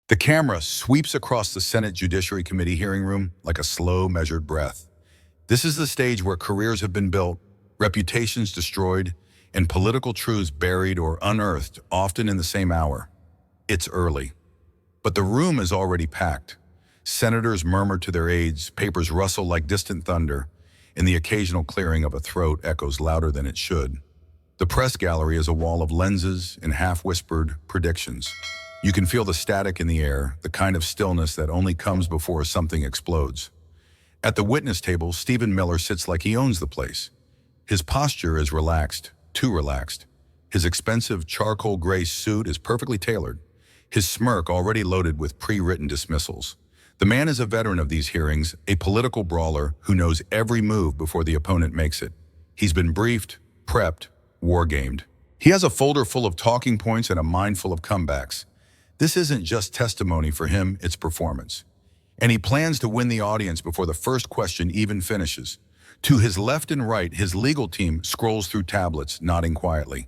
The camera sweeps across the Senate Judiciary Committee hearing room like a slow, measured breath. This is the stage where careers have been built, reputations destroyed, and political truths buried or unearthed, often in the same hour. It's early. But the room is already packed. Senators murmur to their aides, papers rustle like distant thunder, and the occasional clearing of a throat echoes louder than it should. The press gallery is a wall of lenses and half-whispered predictions. You can feel the static in the air, the kind of stillness that only comes before something explodes. At the witness table, Stephen Miller sits like he owns the place. His posture is relaxed, too relaxed. His expensive charcoal gray suit is perfectly tailored, his smirk already loaded with pre-written dismissals. The man is a veteran of these hearings, a political brawler who knows every move before the opponent makes it. He's been briefed, prepped, war-gamed. He has a folder full of talking points and a mind full of comebacks. This isn't just testimony for him, it's performance. And he plans to win the audience before the first question even finishes. To his left and right, his legal team scrolls through tablets, nodding quietly.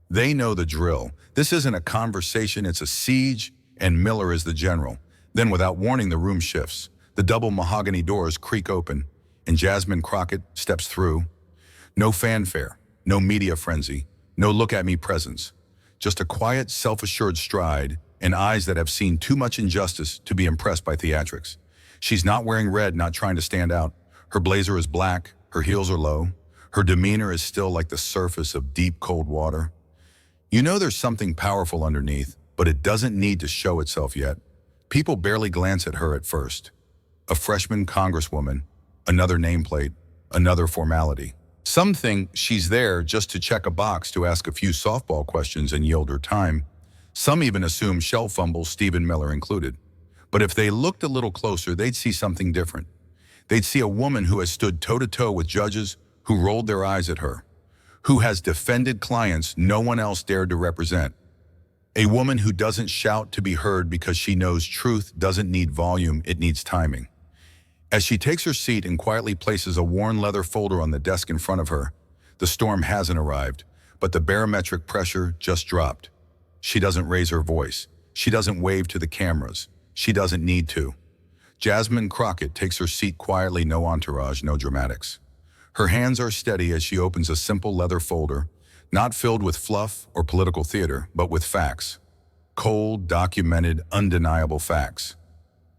They know the drill. This isn't a conversation, it's a siege, and Miller is the general. Then, without warning, the room shifts. The double mahogany doors creak open, and Jasmine Crockett steps through. No fanfare, no media frenzy, no look-at-me presence. Just a quiet, self-assured stride, and eyes that have seen too much injustice to be impressed by theatrics. She's not wearing red, not trying to stand out. Her blazer is black, her heels are low. Her demeanor is still like the surface of deep, cold water. You know there's something powerful underneath, but it doesn't need to show itself yet. People barely glance at her at first. A freshman congresswoman, another nameplate, another formality. Some think she's there just to check a box to ask a few softball questions and yield her time. Some even assume shell fumbles, Stephen Miller included. But if they looked a little closer, they'd see something different. They'd see a woman who has stood toe-to-toe with judges who rolled their eyes at her, who has defended clients no one else dared to represent. A woman who doesn't shout to be heard because she knows truth doesn't need volume, it needs timing. As she takes her seat and quietly places a worn leather folder on the desk in front of her, the storm hasn't arrived, but the barometric pressure just dropped. She doesn't raise her voice. She doesn't wave to the cameras. She doesn't need to. Jasmine Crockett takes her seat quietly, no entourage, no dramatics. Her hands are steady as she opens a simple leather folder, not filled with fluff or political theater, but with facts. Cold, documented, undeniable facts.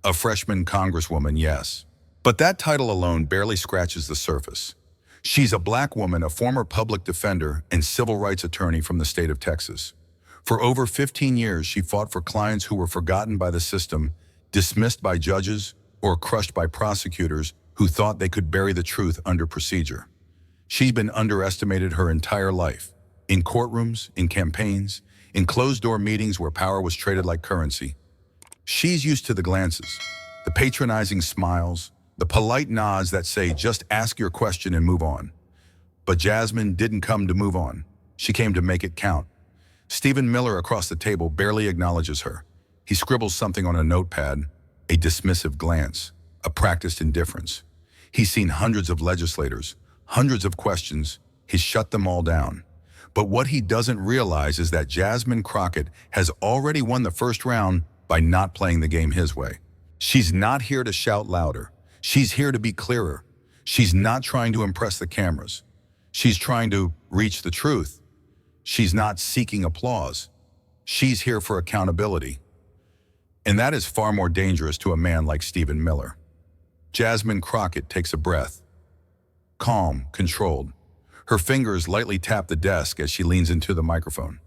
A freshman congresswoman, yes. But that title alone barely scratches the surface. She's a black woman, a former public defender and civil rights attorney from the state of Texas. For over 15 years, she fought for clients who were forgotten by the system, dismissed by judges, or crushed by prosecutors who thought they could bury the truth under procedure. She's been underestimated her entire life. In courtrooms, in campaigns, in closed-door meetings where power was traded like currency. She's used to the glances, the patronizing smiles, the polite nods that say, just ask your question and move on. But Jasmine didn't come to move on. She came to make it count. Stephen Miller across the table barely acknowledges her. He scribbles something on a notepad, a dismissive glance, a practiced indifference. He's seen hundreds of legislators, hundreds of questions. He's shut them all down. But what he doesn't realize is that Jasmine Crockett has already won the first round by not playing the game his way. She's not here to shout louder. She's here to be clearer. She's not trying to impress the cameras. She's trying to reach the truth. She's not seeking applause. She's here for accountability. And that is far more dangerous to a man like Stephen Miller. Jasmine Crockett takes a breath. Calm, controlled. Her fingers lightly tap the desk as she leans into the microphone.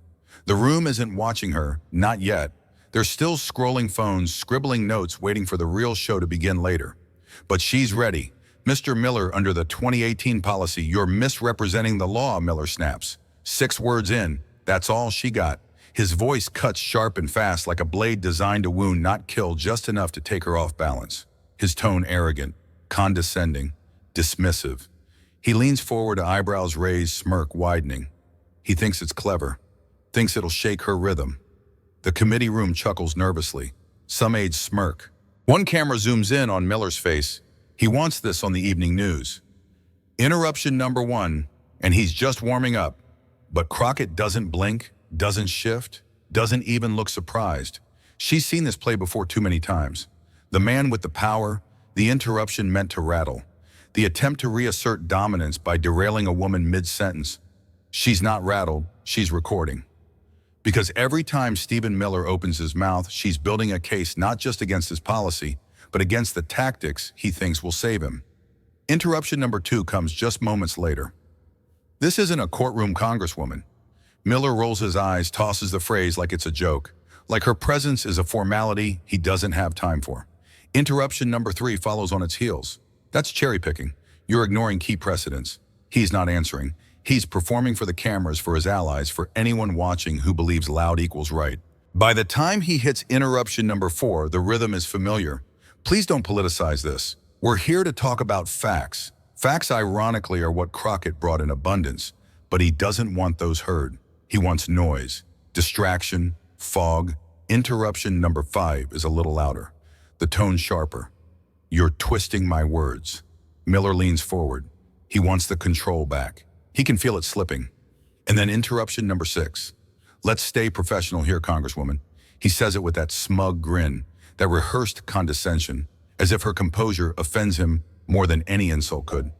The room isn't watching her, not yet. They're still scrolling phones, scribbling notes, waiting for the real show to begin later. But she's ready. Mr. Miller, under the 2018 policy, you're misrepresenting the law, Miller snaps. 6 words in, that's all she got. His voice cuts sharp and fast like a blade designed to wound, not kill, just enough to take her off balance. His tone arrogant, condescending, dismissive. He leans forward, eyebrows raised, smirk widening. He thinks it's clever, thinks it'll shake her rhythm. The committee room chuckles nervously. Some aides smirk. One camera zooms in on Miller's face. He wants this on the evening news. Interruption number 1, and he's just warming up. But Crockett doesn't blink, doesn't shift, doesn't even look surprised. She's seen this play before too many times. The man with the power, the interruption meant to rattle, the attempt to reassert dominance by derailing a woman mid-sentence. She's not rattled, she's recording. Because every time Stephen Miller opens his mouth, she's building a case not just against his policy, but against the tactics he thinks will save him. Interruption number 2 comes just moments later. This isn't a courtroom congresswoman. Miller rolls his eyes, tosses the phrase like it's a joke, like her presence is a formality he doesn't have time for. Interruption number 3 follows on its heels. That's cherry picking. You're ignoring key precedents. He's not answering. He's performing for the cameras, for his allies, for anyone watching who believes loud equals right. By the time he hits interruption number 4, the rhythm is familiar. Please don't politicize this. We're here to talk about facts. Facts, ironically, are what Crockett brought in abundance, but he doesn't want those heard. He wants noise, distraction, fog. Interruption number 5 is a little louder, the tone sharper. You're twisting my words. Miller leans forward. He wants the control back. He can feel it slipping. And then interruption number 6. Let's stay professional here, Congresswoman. He says it with that smug grin, that rehearsed condescension, as if her composure offends him more than any insult could.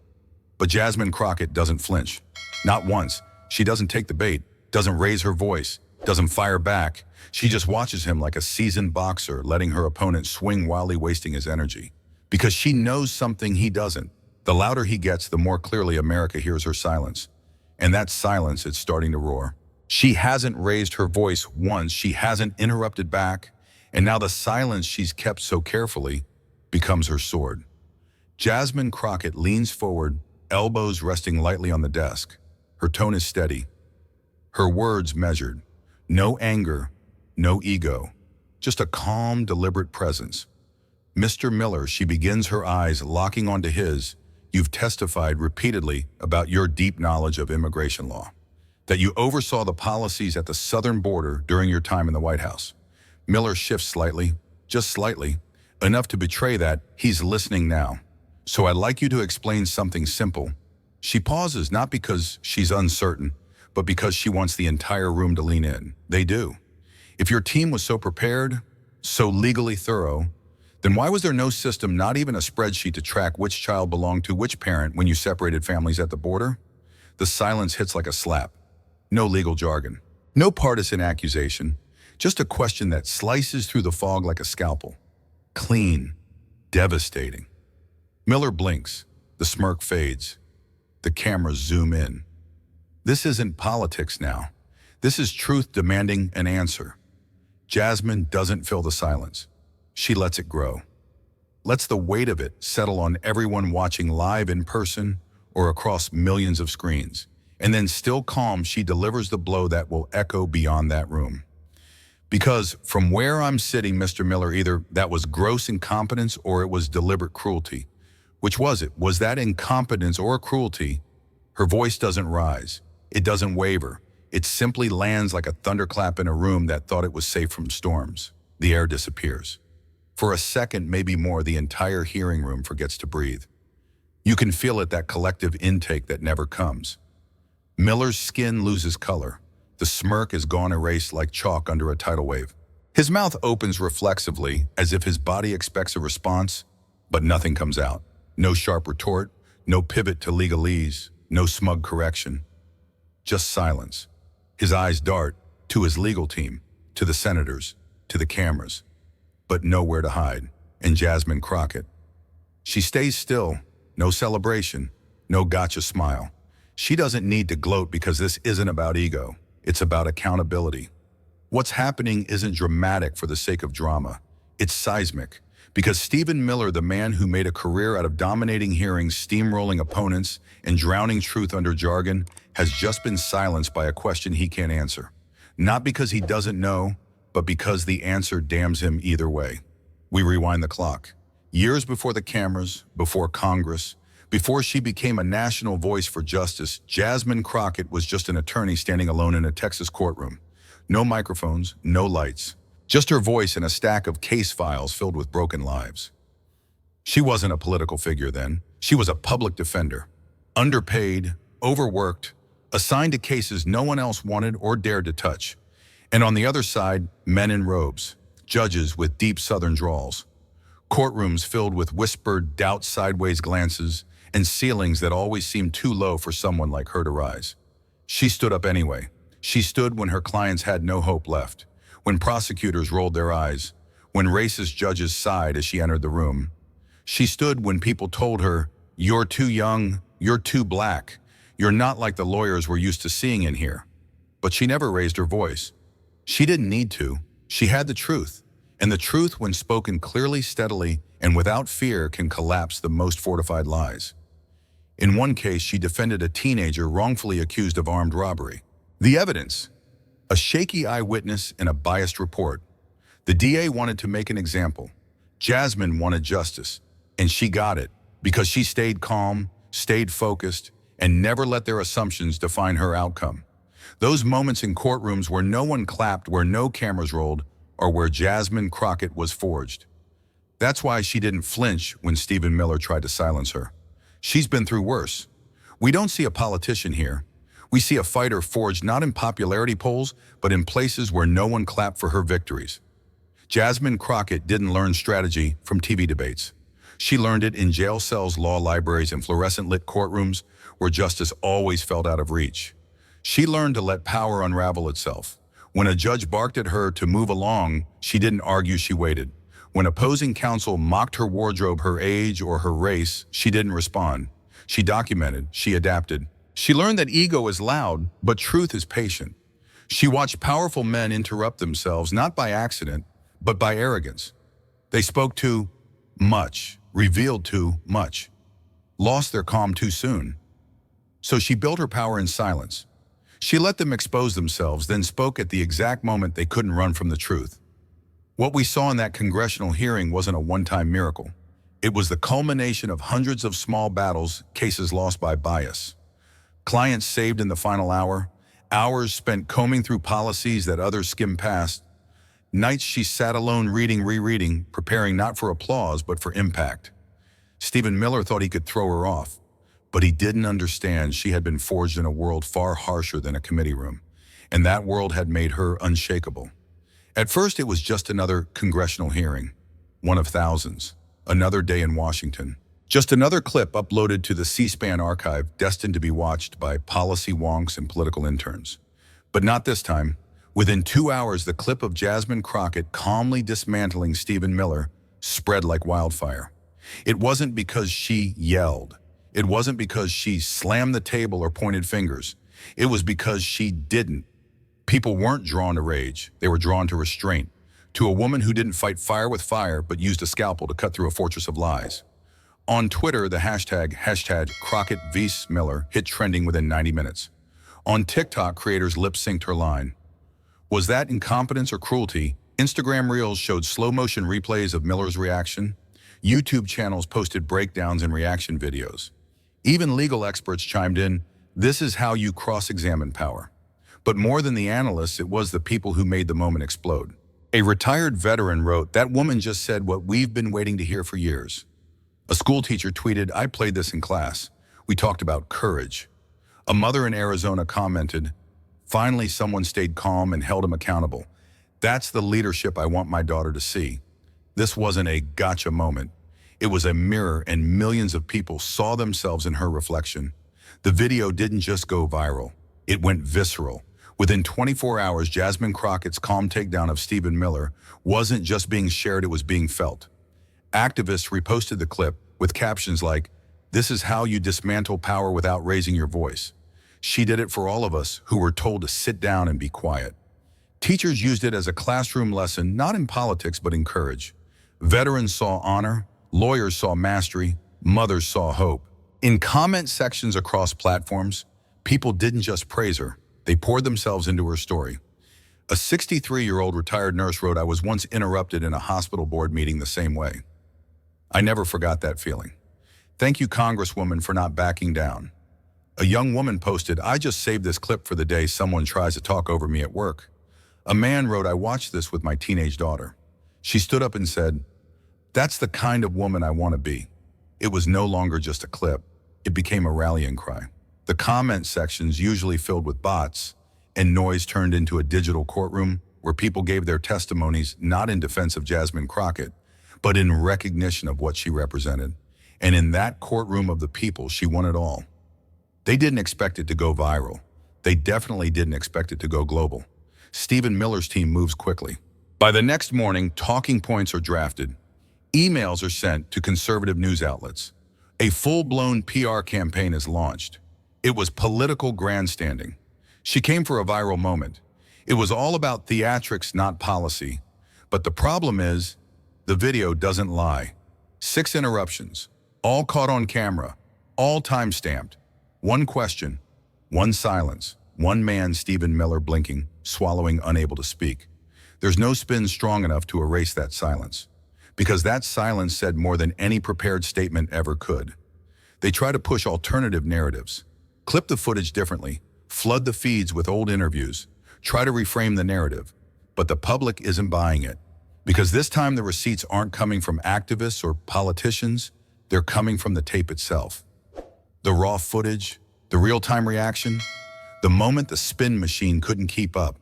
But Jasmine Crockett doesn't flinch. Not once. She doesn't take the bait, doesn't raise her voice, doesn't fire back. She just watches him like a seasoned boxer, letting her opponent swing wildly, wasting his energy. Because she knows something he doesn't. The louder he gets, the more clearly America hears her silence. And that silence is starting to roar. She hasn't raised her voice once, she hasn't interrupted back, and now the silence she's kept so carefully becomes her sword. Jasmine Crockett leans forward, elbows resting lightly on the desk. Her tone is steady, her words measured. No anger, no ego, just a calm, deliberate presence. Mr. Miller, she begins, her eyes locking onto his. You've testified repeatedly about your deep knowledge of immigration law, that you oversaw the policies at the southern border during your time in the White House. Miller shifts slightly, just slightly, enough to betray that he's listening now. So I'd like you to explain something simple. She pauses, not because she's uncertain, but because she wants the entire room to lean in. They do. If your team was so prepared, so legally thorough, then why was there no system, not even a spreadsheet, to track which child belonged to which parent when you separated families at the border? The silence hits like a slap. No legal jargon. No partisan accusation. Just a question that slices through the fog like a scalpel. Clean. Devastating. Miller blinks. The smirk fades. The cameras zoom in. This isn't politics now. This is truth demanding an answer. Jasmine doesn't fill the silence. She lets it grow. Lets the weight of it settle on everyone watching live, in person, or across millions of screens. And then, still calm, she delivers the blow that will echo beyond that room. Because from where I'm sitting, Mr. Miller, either that was gross incompetence or it was deliberate cruelty. Which was it? Was that incompetence or cruelty? Her voice doesn't rise. It doesn't waver. It simply lands like a thunderclap in a room that thought it was safe from storms. The air disappears. For a second, maybe more, the entire hearing room forgets to breathe. You can feel it, that collective intake that never comes. Miller's skin loses color. The smirk is gone, erased like chalk under a tidal wave. His mouth opens reflexively, as if his body expects a response, but nothing comes out. No sharp retort, no pivot to legalese, no smug correction. Just silence. His eyes dart to his legal team, to the senators, to the cameras, but nowhere to hide. And Jasmine Crockett. She stays still, no celebration, no gotcha smile. She doesn't need to gloat, because this isn't about ego. It's about accountability. What's happening isn't dramatic for the sake of drama. It's seismic. Because Stephen Miller, the man who made a career out of dominating hearings, steamrolling opponents, and drowning truth under jargon, has just been silenced by a question he can't answer. Not because he doesn't know, but because the answer damns him either way. We rewind the clock. Years before the cameras, before Congress, before she became a national voice for justice, Jasmine Crockett was just an attorney standing alone in a Texas courtroom. No microphones, no lights. Just her voice and a stack of case files filled with broken lives. She wasn't a political figure then. She was a public defender. Underpaid, overworked, assigned to cases no one else wanted or dared to touch. And on the other side, men in robes. judges with deep Southern drawls, courtrooms filled with whispered, doubt sideways glances, and ceilings that always seemed too low for someone like her to rise. She stood up anyway. She stood when her clients had no hope left, when prosecutors rolled their eyes, when racist judges sighed as she entered the room. She stood when people told her, "You're too young, you're too black, you're not like the lawyers we're used to seeing in here." But she never raised her voice. She didn't need to. She had the truth. And the truth, when spoken clearly, steadily, and without fear, can collapse the most fortified lies. In one case, she defended a teenager wrongfully accused of armed robbery. The evidence: a shaky eyewitness and a biased report. The DA wanted to make an example. Jasmine wanted justice, and she got it because she stayed calm, stayed focused, and never let their assumptions define her outcome. Those moments in courtrooms where no one clapped, where no cameras rolled, or where Jasmine Crockett was forged. That's why she didn't flinch when Stephen Miller tried to silence her. She's been through worse. We don't see a politician here. We see a fighter forged not in popularity polls, but in places where no one clapped for her victories. Jasmine Crockett didn't learn strategy from TV debates. She learned it in jail cells, law libraries, and fluorescent-lit courtrooms where justice always felt out of reach. She learned to let power unravel itself. When a judge barked at her to move along, she didn't argue, she waited. When opposing counsel mocked her wardrobe, her age, or her race, she didn't respond. She documented, she adapted. She learned that ego is loud, but truth is patient. She watched powerful men interrupt themselves, not by accident, but by arrogance. They spoke too much, revealed too much, lost their calm too soon. So she built her power in silence. She let them expose themselves, then spoke at the exact moment they couldn't run from the truth. What we saw in that congressional hearing wasn't a one-time miracle. It was the culmination of hundreds of small battles, cases lost by bias. Clients saved in the final hour, hours spent combing through policies that others skimmed past, nights she sat alone reading, rereading, preparing not for applause but for impact. Stephen Miller thought he could throw her off, but he didn't understand she had been forged in a world far harsher than a committee room, and that world had made her unshakable. At first, it was just another congressional hearing, one of thousands, another day in Washington. Just another clip uploaded to the C-SPAN archive, destined to be watched by policy wonks and political interns. But not this time. Within 2 hours, the clip of Jasmine Crockett calmly dismantling Stephen Miller spread like wildfire. It wasn't because she yelled. It wasn't because she slammed the table or pointed fingers. It was because she didn't. People weren't drawn to rage. They were drawn to restraint, to a woman who didn't fight fire with fire but used a scalpel to cut through a fortress of lies. On Twitter, the hashtag Crockett vs. Miller hit trending within 90 minutes. On TikTok, creators lip-synced her line. Was that incompetence or cruelty? Instagram Reels showed slow-motion replays of Miller's reaction. YouTube channels posted breakdowns and reaction videos. Even legal experts chimed in, "This is how you cross-examine power." But more than the analysts, it was the people who made the moment explode. A retired veteran wrote, "That woman just said what we've been waiting to hear for years." A school teacher tweeted, "I played this in class. We talked about courage." A mother in Arizona commented, "Finally, someone stayed calm and held him accountable. That's the leadership I want my daughter to see." This wasn't a gotcha moment. It was a mirror, and millions of people saw themselves in her reflection. The video didn't just go viral. It went visceral. Within 24 hours, Jasmine Crockett's calm takedown of Stephen Miller wasn't just being shared, it was being felt. Activists reposted the clip with captions like, "This is how you dismantle power without raising your voice." She did it for all of us who were told to sit down and be quiet. Teachers used it as a classroom lesson, not in politics, but in courage. Veterans saw honor, lawyers saw mastery, mothers saw hope. In comment sections across platforms, people didn't just praise her, they poured themselves into her story. A 63-year-old retired nurse wrote, "I was once interrupted in a hospital board meeting the same way. I never forgot that feeling. Thank you, Congresswoman, for not backing down." A young woman posted, "I just saved this clip for the day someone tries to talk over me at work." A man wrote, "I watched this with my teenage daughter. She stood up and said, 'That's the kind of woman I want to be.'" It was no longer just a clip. It became a rallying cry. The comment sections, usually filled with bots, and noise turned into a digital courtroom where people gave their testimonies not in defense of Jasmine Crockett, but in recognition of what she represented. And in that courtroom of the people, she won it all. They didn't expect it to go viral. They definitely didn't expect it to go global. Stephen Miller's team moves quickly. By the next morning, talking points are drafted. Emails are sent to conservative news outlets. A full-blown PR campaign is launched. It was political grandstanding. She came for a viral moment. It was all about theatrics, not policy. But the problem is, the video doesn't lie. 6 interruptions, all caught on camera, all time-stamped. 1 question, 1 silence, 1 man, Stephen Miller, blinking, swallowing, unable to speak. There's no spin strong enough to erase that silence, because that silence said more than any prepared statement ever could. They try to push alternative narratives, clip the footage differently, flood the feeds with old interviews, try to reframe the narrative, but the public isn't buying it. Because this time the receipts aren't coming from activists or politicians, they're coming from the tape itself. The raw footage, the real-time reaction, the moment the spin machine couldn't keep up.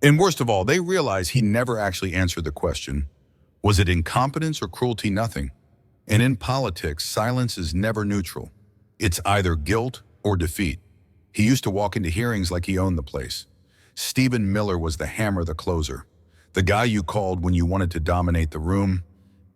And worst of all, they realize he never actually answered the question, was it incompetence or cruelty? Nothing. And in politics, silence is never neutral. It's either guilt or defeat. He used to walk into hearings like he owned the place. Stephen Miller was the hammer, the closer. The guy you called when you wanted to dominate the room.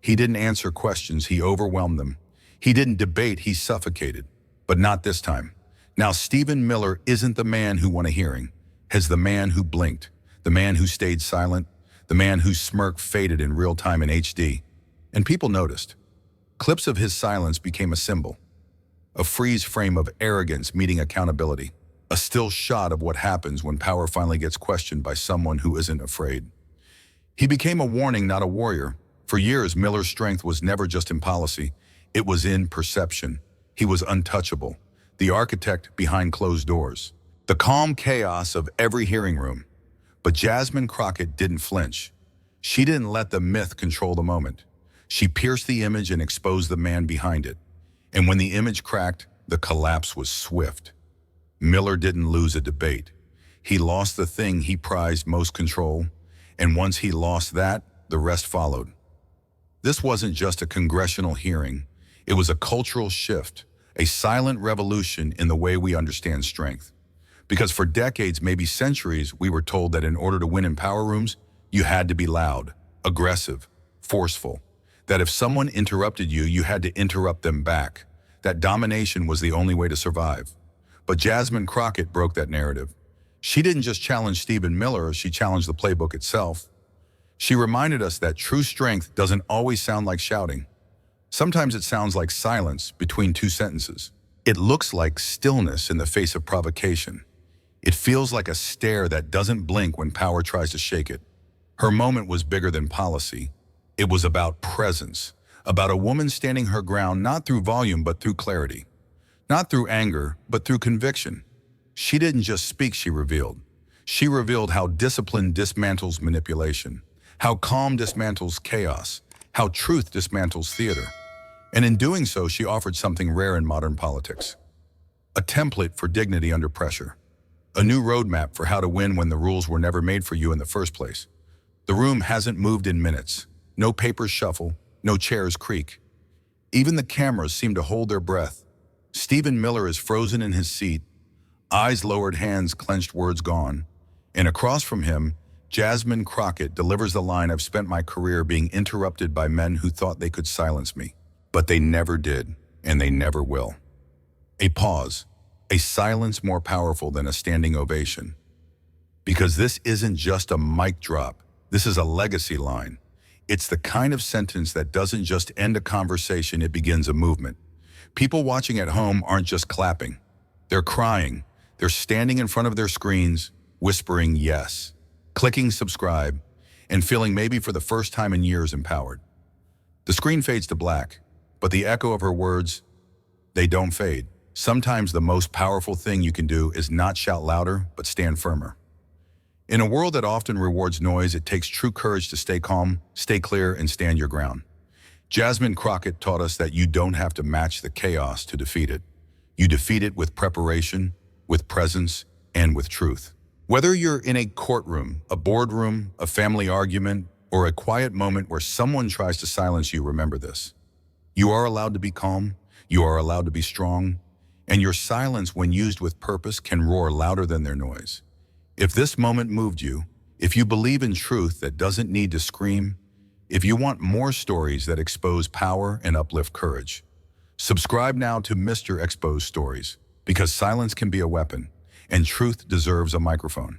He didn't answer questions, he overwhelmed them. He didn't debate, he suffocated. But not this time. Now Stephen Miller isn't the man who won a hearing, as the man who blinked, the man who stayed silent, the man whose smirk faded in real time in HD. And people noticed. Clips of his silence became a symbol. A freeze frame of arrogance meeting accountability. A still shot of what happens when power finally gets questioned by someone who isn't afraid. He became a warning, not a warrior. For years, Miller's strength was never just in policy. It was in perception. He was untouchable. The architect behind closed doors. The calm chaos of every hearing room. But Jasmine Crockett didn't flinch. She didn't let the myth control the moment. She pierced the image and exposed the man behind it. And when the image cracked, the collapse was swift. Miller didn't lose a debate. He lost the thing he prized most, control. And once he lost that, the rest followed. This wasn't just a congressional hearing. It was a cultural shift, a silent revolution in the way we understand strength. Because for decades, maybe centuries, we were told that in order to win in power rooms, you had to be loud, aggressive, forceful. That if someone interrupted you, you had to interrupt them back. That domination was the only way to survive. But Jasmine Crockett broke that narrative. She didn't just challenge Stephen Miller, she challenged the playbook itself. She reminded us that true strength doesn't always sound like shouting. Sometimes it sounds like silence between 2 sentences. It looks like stillness in the face of provocation. It feels like a stare that doesn't blink when power tries to shake it. Her moment was bigger than policy. It was about presence, about a woman standing her ground not through volume but through clarity. Not through anger, but through conviction. She didn't just speak, she revealed. She revealed how discipline dismantles manipulation, how calm dismantles chaos, how truth dismantles theater. And in doing so, she offered something rare in modern politics. A template for dignity under pressure. A new roadmap for how to win when the rules were never made for you in the first place. The room hasn't moved in minutes. No papers shuffle, no chairs creak. Even the cameras seem to hold their breath. Stephen Miller is frozen in his seat, eyes lowered, hands clenched, words gone. And across from him, Jasmine Crockett delivers the line, "I've spent my career being interrupted by men who thought they could silence me. But they never did, and they never will." A pause, a silence more powerful than a standing ovation. Because this isn't just a mic drop, this is a legacy line. It's the kind of sentence that doesn't just end a conversation, it begins a movement. People watching at home aren't just clapping. They're crying. They're standing in front of their screens, whispering yes, clicking subscribe, and feeling maybe for the first time in years empowered. The screen fades to black, but the echo of her words, they don't fade. Sometimes the most powerful thing you can do is not shout louder, but stand firmer. In a world that often rewards noise, it takes true courage to stay calm, stay clear, and stand your ground. Jasmine Crockett taught us that you don't have to match the chaos to defeat it. You defeat it with preparation, with presence, and with truth. Whether you're in a courtroom, a boardroom, a family argument, or a quiet moment where someone tries to silence you, remember this. You are allowed to be calm, you are allowed to be strong, and your silence, when used with purpose, can roar louder than their noise. If this moment moved you, if you believe in truth that doesn't need to scream, if you want more stories that expose power and uplift courage, subscribe now to Mr. Exposed Stories, because silence can be a weapon, and truth deserves a microphone.